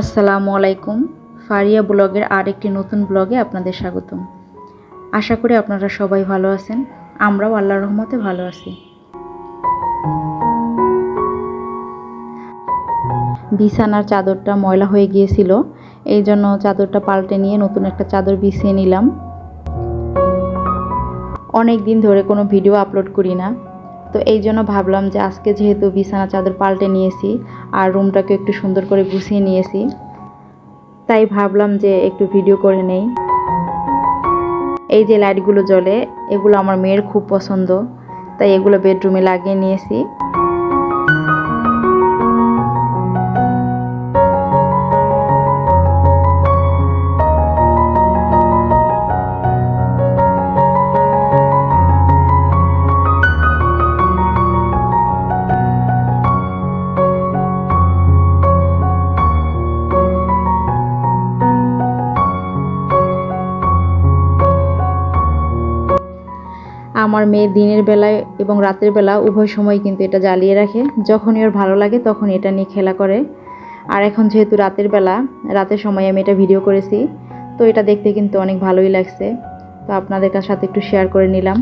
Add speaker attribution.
Speaker 1: আসসালামু আলাইকুম। ফারিয়া ব্লগের আরেকটি নতুন ব্লগে আপনাদের স্বাগতম। আশা করি আপনারা সবাই ভালো আছেন। আমরাও আল্লাহর রহমতে ভালো আছি। বিছানার চাদরটা ময়লা হয়ে গিয়েছিল, এই জন্য চাদরটা পাল্টে নিয়ে নতুন একটা চাদর বিছিয়ে নিলাম। অনেক দিন ধরে কোনো ভিডিও আপলোড করি না, তো এই জন্য ভাবলাম যে আজকে যেহেতু বিছানা চাদর পাল্টে নিয়েছি আর রুমটাকে একটু সুন্দর করে গুছিয়ে নিয়েছি, তাই ভাবলাম যে একটু ভিডিও করে নেই। এই যে লাইটগুলো জ্বলে, এগুলো আমার মেয়ের খুব পছন্দ, তাই এগুলো বেডরুমে লাগিয়ে নিয়েছি। আমার মেয়ে দিনের বেলায় এবং রাতের বেলা উভয় সময় কিন্তু এটা জ্বালিয়ে রাখে। যখনই ওর ভালো লাগে তখন এটা নিয়ে খেলা করে। আর এখন যেহেতু রাতের সময় আমি এটা ভিডিও করেছি, তো এটা দেখতে কিন্তু অনেক ভালোই লাগছে, তো আপনাদের সাথে একটু শেয়ার করে নিলাম।